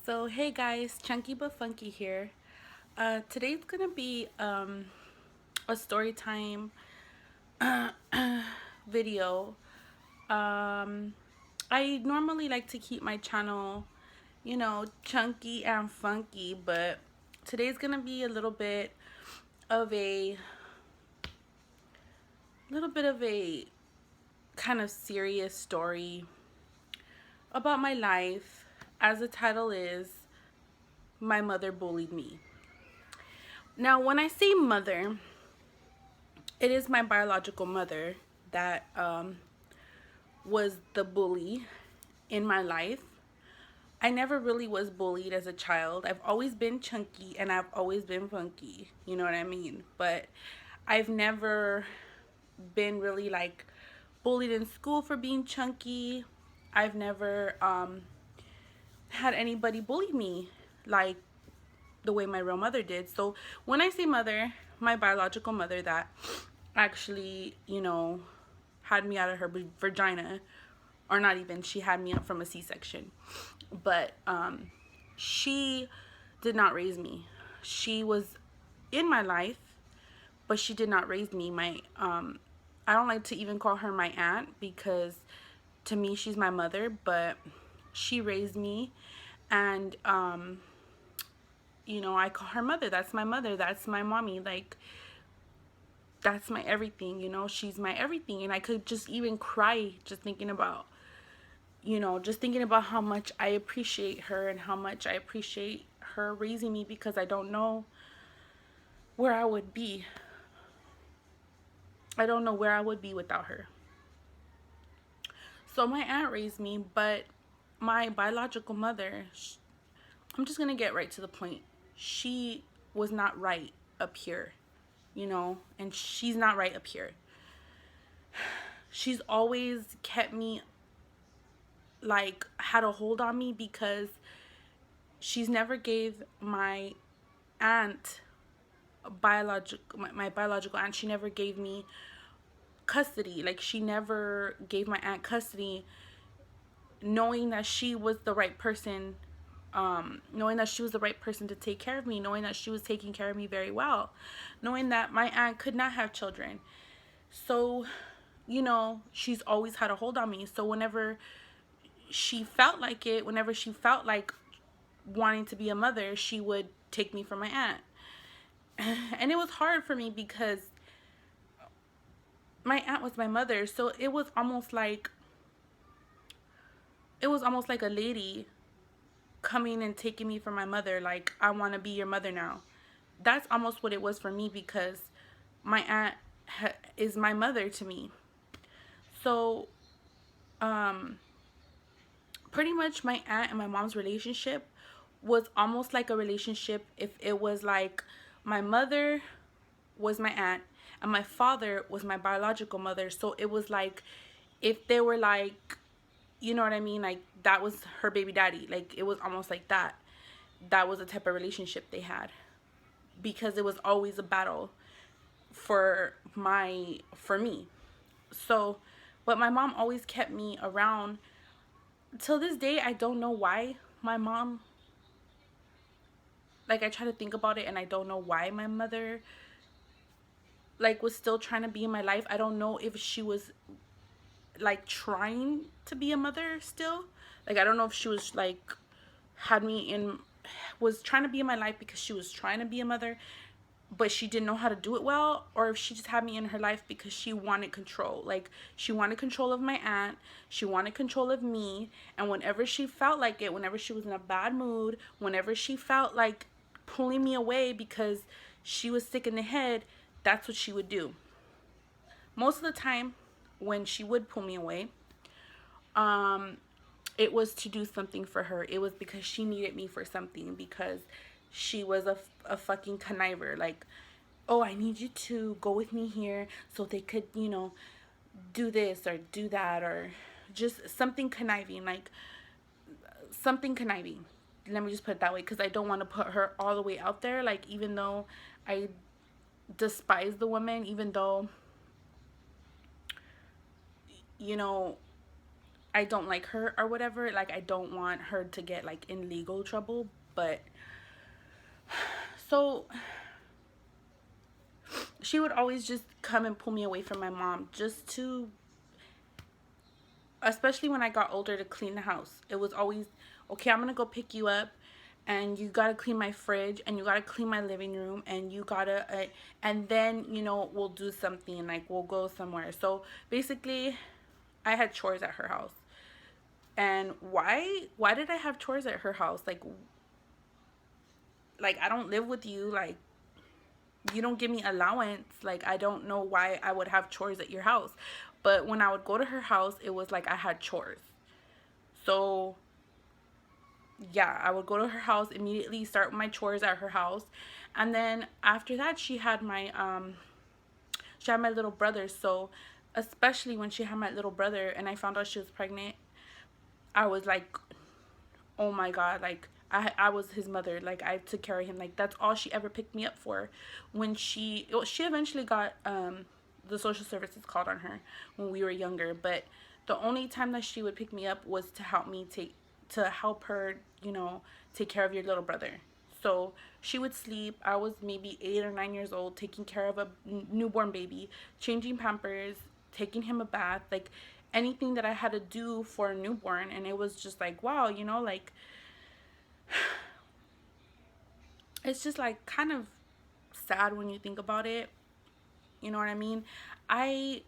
So hey guys, Chunky but Funky here. Today's gonna be a story time video. Um, I normally like to keep my channel, chunky and funky, but today's gonna be a of a little bit of a kind of serious story about my life. As the title is, My Mother Bullied Me. Now, when I say mother, it is my biological mother that was the bully in my life. I never really was bullied as a child. I've always been chunky and I've always been funky. You know what I mean? But I've never been really like bullied in school for being chunky. I've never had anybody bully me like the way my real mother did. So when I say mother, my biological mother that actually, had me out of her vagina, or not even, she had me up from a C-section. But she did not raise me. She was in my life, but she did not raise me. I don't like to even call her my aunt because to me she's my mother, but she raised me, and I call her mother. That's my mother. That's my mommy. Like, that's my everything, she's my everything. And I could just even cry just thinking about, how much I appreciate her and how much I appreciate her raising me, because I don't know where I would be. I don't know where I would be without her. So my aunt raised me, but my biological mother, I'm just going to get right to the point. She was not right up here, and she's not right up here. She's always kept me, like, had a hold on me, because she's never gave my aunt, my biological aunt, she never gave me custody. Like, she never gave my aunt custody, knowing that she was the right person, knowing that she was the right person to take care of me, knowing that she was taking care of me very well, knowing that my aunt could not have children. So, she's always had a hold on me. So whenever she felt like it, whenever she felt like wanting to be a mother, she would take me from my aunt. And it was hard for me because my aunt was my mother. So it was almost like a lady coming and taking me from my mother. Like, I want to be your mother now. That's almost what it was for me, because my aunt is my mother to me. So pretty much my aunt and my mom's relationship was almost like a relationship if it was like my mother was my aunt and my father was my biological mother. So it was like if they were like, you know what I mean? Like, that was her baby daddy. Like, it was almost like that. That was the type of relationship they had, because it was always a battle for me. So, but my mom always kept me around. Till this day, I don't know why my mom, like, I try to think about it and I don't know why my mother, like, was still trying to be in my life. I don't know if she was, like, trying to be a mother still. Like, I don't know if she was, like, had me in, was trying to be in my life because she was trying to be a mother, but she didn't know how to do it well, or if she just had me in her life because she wanted control. Like, she wanted control of my aunt, she wanted control of me, and whenever she felt like it, whenever she was in a bad mood, whenever she felt like pulling me away because she was sick in the head, that's what she would do. Most of the time when she would pull me away, it was to do something for her. It was because she needed me for something, because she was a fucking conniver. Like, oh, I need you to go with me here so they could, do this or do that, or just something conniving, like something conniving. Let me just put it that way, because I don't want to put her all the way out there. Like, even though I despise the woman, even though, you know, I don't like her or whatever. Like, I don't want her to get like in legal trouble. But so she would always just come and pull me away from my mom just to, especially when I got older, to clean the house. It was always, okay, I'm gonna go pick you up, and you gotta clean my fridge, and you gotta clean my living room, and you gotta, and then, you know, we'll do something, like we'll go somewhere. So basically, I had chores at her house. And why did I have chores at her house? Like I don't live with you. Like, you don't give me allowance. Like, I don't know why I would have chores at your house. But when I would go to her house, it was like I had chores. So yeah, I would go to her house, immediately start my chores at her house. And then after that, she had my little brother. So especially when she had my little brother and I found out she was pregnant, I was like, oh my god, like I was his mother. Like, I took care of him. Like, that's all she ever picked me up for. When she eventually got the social services called on her when we were younger, but the only time that she would pick me up was to help her, you know, take care of your little brother. So she would sleep. I was maybe 8 or 9 years old, taking care of a newborn baby, changing pampers, taking him a bath, like anything that I had to do for a newborn. And it was just like, wow, you know, like, it's just like kind of sad when you think about it. You know what I mean? I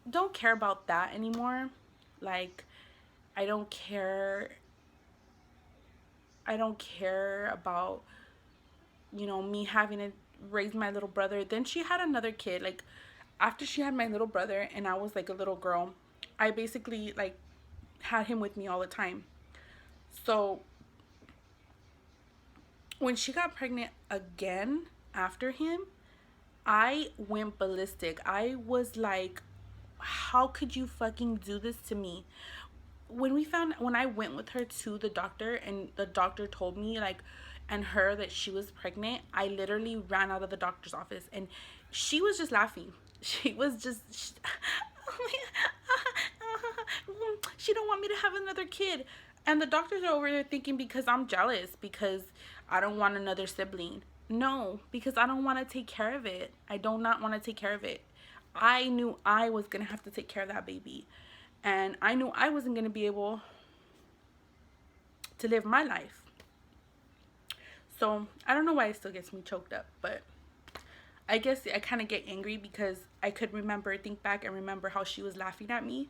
don't care about that anymore. Like, I don't care. I don't care about, you know, me having to raise my little brother. Then she had another kid. Like, after she had my little brother and I was like a little girl, I basically like had him with me all the time. So when she got pregnant again after him, I went ballistic. I was like, how could you fucking do this to me? When I went with her to the doctor and the doctor told me, like, and her, that she was pregnant, I literally ran out of the doctor's office and she was just laughing. She was just, she don't want me to have another kid. And the doctors are over there thinking because I'm jealous because I don't want another sibling. No, because I don't want to take care of it. I do not want to take care of it. I knew I was going to have to take care of that baby. And I knew I wasn't going to be able to live my life. So I don't know why it still gets me choked up, but I guess I kind of get angry because I could think back and remember how she was laughing at me.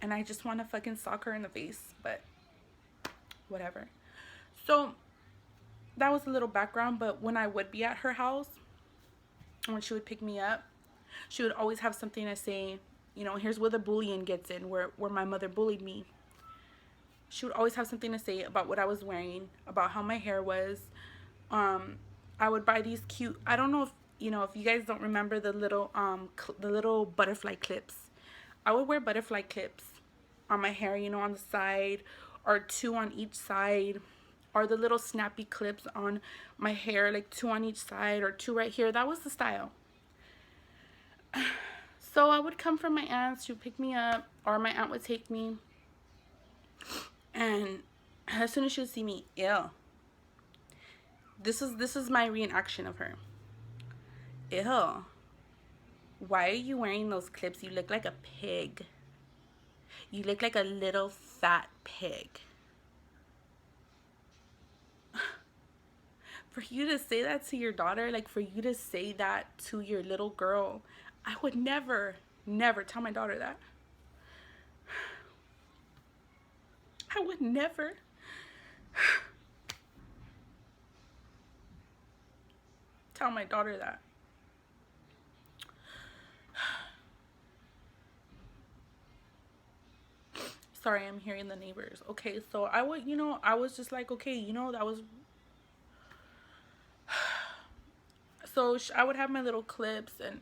And I just want to fucking sock her in the face, but whatever. So that was a little background, but when I would be at her house, when she would pick me up, she would always have something to say. You know, here's where the bullying gets in, where my mother bullied me. She would always have something to say about what I was wearing, about how my hair was. I would buy these cute, I don't know if, you know, if you guys don't remember the little butterfly clips. I would wear butterfly clips on my hair, you know, on the side, or two on each side, or the little snappy clips on my hair, like two on each side or two right here. That was the style. So I would come from my aunt's, she would pick me up, or my aunt would take me, and as soon as she would see me, ew. This is my reenaction of her. Ew. Why are you wearing those clips? You look like a pig. You look like a little fat pig. For you to say that to your daughter, like for you to say that to your little girl, I would never, never tell my daughter that. I would never. Tell my daughter that. Sorry, I'm hearing the neighbors. Okay, so I would, you know, I was just like, okay, you know, that was. So I would have my little clips, and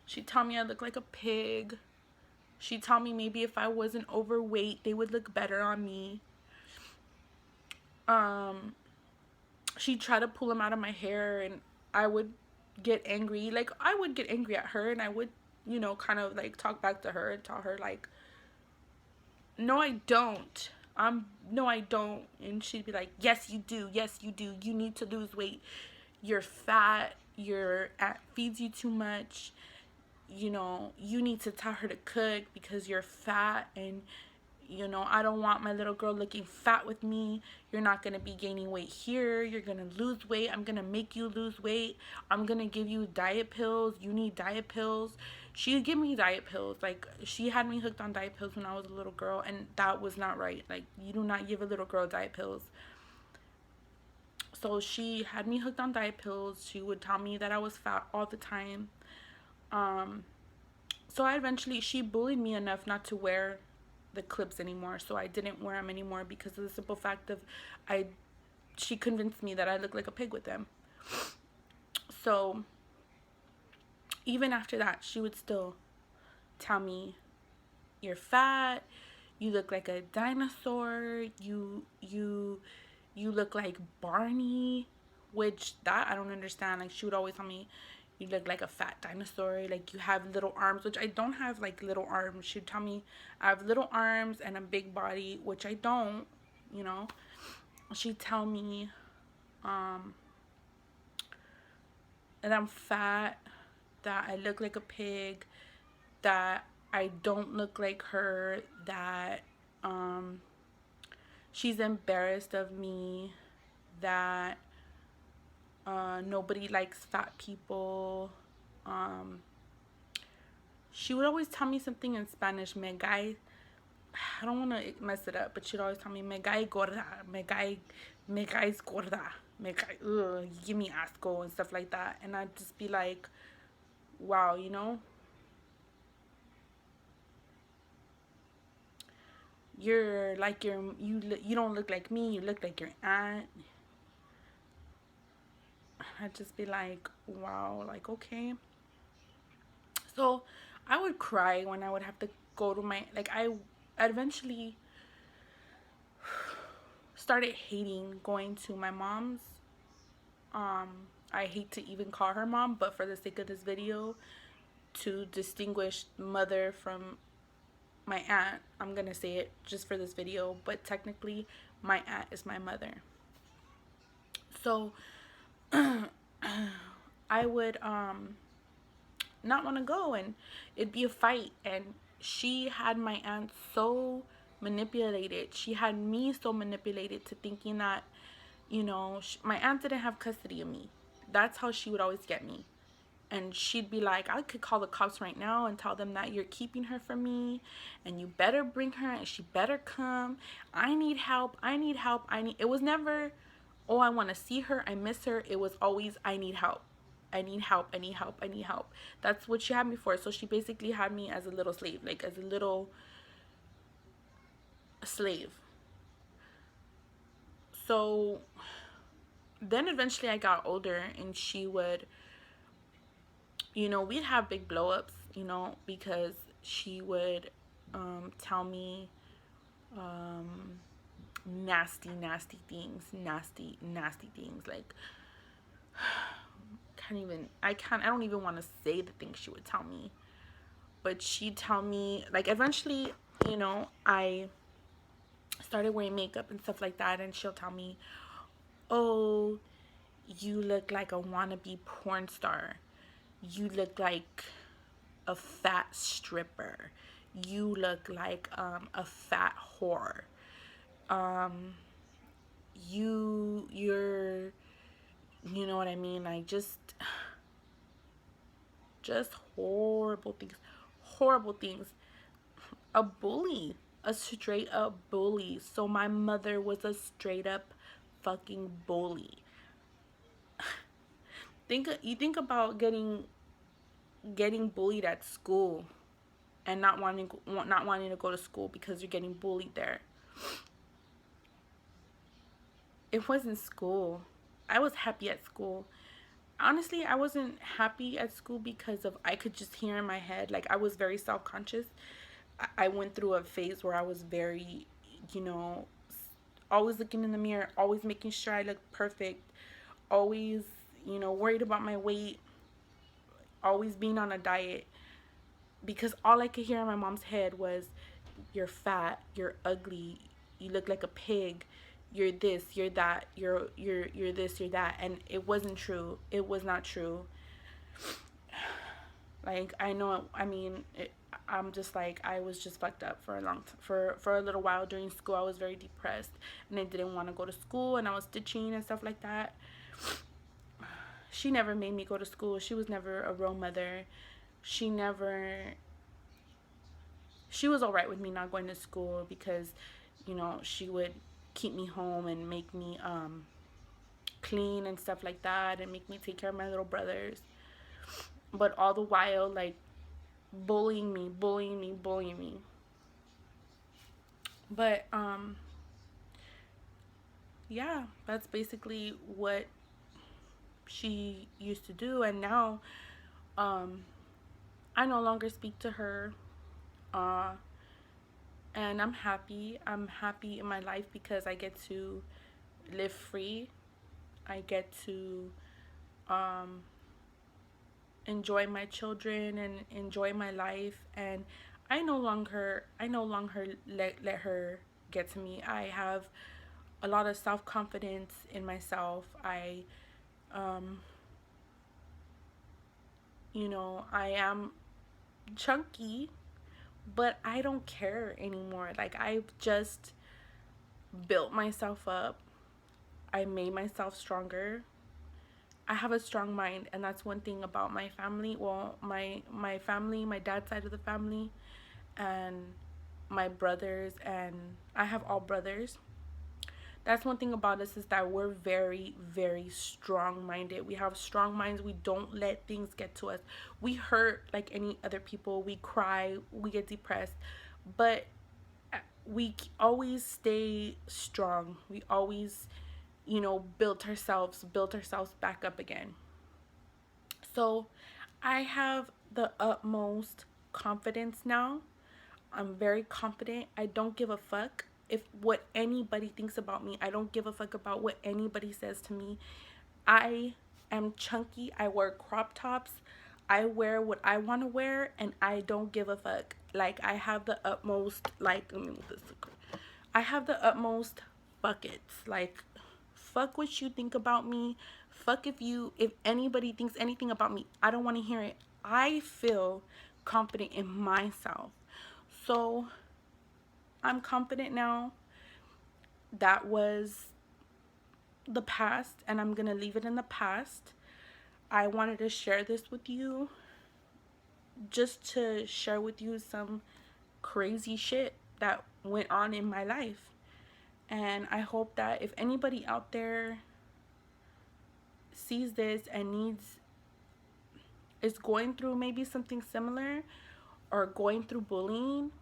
she'd tell me I look like a pig. She'd tell me maybe if I wasn't overweight, they would look better on me. She'd try to pull them out of my hair, and I would get angry. Like, I would get angry at her, and I would, you know, kind of like talk back to her and tell her, like, no, I don't. No, I don't. And she'd be like, yes, you do. Yes, you do. You need to lose weight. You're fat. Your aunt feeds you too much. You know, you need to tell her to cook because you're fat. And, you know, I don't want my little girl looking fat with me. You're not going to be gaining weight here. You're going to lose weight. I'm going to make you lose weight. I'm going to give you diet pills. You need diet pills. She would give me diet pills. Like, she had me hooked on diet pills when I was a little girl, and that was not right. Like, you do not give a little girl diet pills. So she had me hooked on diet pills. She would tell me that I was fat all the time. Um, so she bullied me enough not to wear the clips anymore. So I didn't wear them anymore because of the simple fact of I she convinced me that I look like a pig with them. So even after that, she would still tell me, "You're fat. You look like a dinosaur. You look like Barney," which that I don't understand. Like, she would always tell me, "You look like a fat dinosaur. Like, you have little arms," which I don't have, like, little arms. She'd tell me I have little arms and a big body, which I don't. You know, she'd tell me that I'm fat, that I look like a pig, that I don't look like her, that she's embarrassed of me, that nobody likes fat people. Um, she would always tell me something in Spanish, me cae. I don't want to mess it up, but she'd always tell me, me cae gorda, me caes gorda, me cae, ugh, you give me asco and stuff like that. And I'd just be like, wow, you know, you're like you don't look like me, you look like your aunt. I'd just be like, wow, like, okay. So I would cry when I would have to go to my, like, I eventually started hating going to my mom's. um I hate to even call her mom, but for the sake of this video, to distinguish mother from my aunt, I'm gonna say it just for this video, but technically my aunt is my mother. So I would not want to go, and it'd be a fight. And she had my aunt so manipulated. She had me so manipulated to thinking that, you know, my aunt didn't have custody of me. That's how she would always get me. And she'd be like, I could call the cops right now and tell them that you're keeping her from me, and you better bring her and she better come. I need help. I need help. It was never, oh, I want to see her. I miss her. It was always, I need help. I need help. I need help. I need help. That's what she had me for. So she basically had me as a little slave, like as a little slave. So then eventually I got older, and she would, you know, we'd have big blow ups, you know, because she would tell me nasty, nasty things, nasty things. Like, I don't even want to say the things she would tell me. But she'd tell me, like, eventually, you know, I started wearing makeup and stuff like that, and she'll tell me, oh, you look like a wannabe porn star. You look like a fat stripper. You look like a fat whore. Um, you're, you know what I mean? Like, just horrible things. Horrible things. A bully. A straight up bully. So my mother was a straight up fucking bully. You think about getting bullied at school, and not wanting to go to school because you're getting bullied there. It wasn't school. I was happy at school. Honestly, I wasn't happy at school because of, I could just hear in my head, like, I was very self-conscious. I went through a phase where I was very, you know, always looking in the mirror, always making sure I looked perfect, always, you know, worried about my weight, always being on a diet, because all I could hear in my mom's head was, you're fat, you're ugly, you look like a pig, you're this, you're that, you're this, you're that. And it wasn't true. It was not true. Like, I know, I mean, I'm just like, I was just fucked up for a for a little while during school. I was very depressed, and I didn't want to go to school, and I was stitching and stuff like that. She never made me go to school. She was never a role mother. She never, she was all right with me not going to school because, she would keep me home and make me clean and stuff like that, and make me take care of my little brothers. But all the while, like, bullying me, bullying me, bullying me. But yeah, that's basically what she used to do. And now um I no longer speak to her. uh and I'm happy in my life because I get to live free. I get to um enjoy my children and enjoy my life. And I no longer let her get to me. I have a lot of self-confidence in myself. Um I am chunky, but I don't care anymore. Like, I've just built myself up. I made myself stronger. I have a strong mind, and that's one thing about my family. Well, my family, my dad's side of the family, and my brothers, and I have all brothers. That's one thing about us, is that we're very, very strong minded. We have strong minds. We don't let things get to us. We hurt like any other people. We cry. We get depressed. But we always stay strong. We always, built ourselves back up again. So I have the utmost confidence now. I'm very confident. I don't give a fuck if what anybody thinks about me. I don't give a fuck about what anybody says to me. I am chunky. I wear crop tops. I wear what I want to wear, and I don't give a fuck. Like, I have the utmost, like, let me move this. I have the utmost buckets. Like, fuck what you think about me. Fuck if anybody thinks anything about me. I don't want to hear it. I feel confident in myself. So I'm confident now. That was the past, and I'm gonna leave it in the past. I wanted to share this with you, just to share with you some crazy shit that went on in my life. And I hope that if anybody out there sees this and is going through maybe something similar, or going through bullying,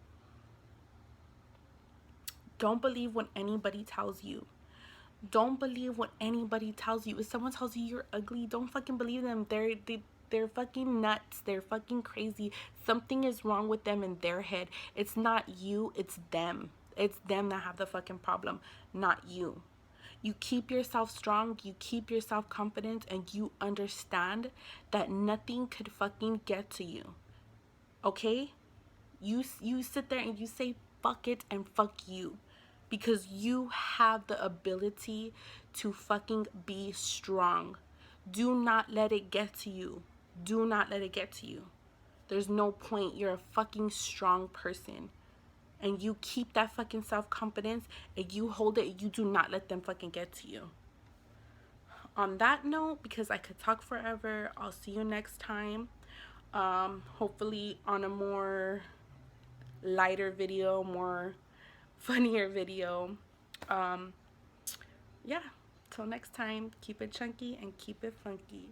don't believe what anybody tells you. Don't believe what anybody tells you. If someone tells you you're ugly, don't fucking believe them. They're fucking nuts. They're fucking crazy. Something is wrong with them in their head. It's not you, it's them. It's them that have the fucking problem, not you. You keep yourself strong, you keep yourself confident, and you understand that nothing could fucking get to you. Okay? You sit there and you say fuck it and fuck you, because you have the ability to fucking be strong. Do not let it get to you. Do not let it get to you. There's no point. You're a fucking strong person, and you keep that fucking self-confidence, and you hold it. You do not let them fucking get to you. On that note, because I could talk forever, I'll see you next time. Hopefully on a more lighter video, more funnier video. Yeah, till next time, keep it chunky and keep it funky.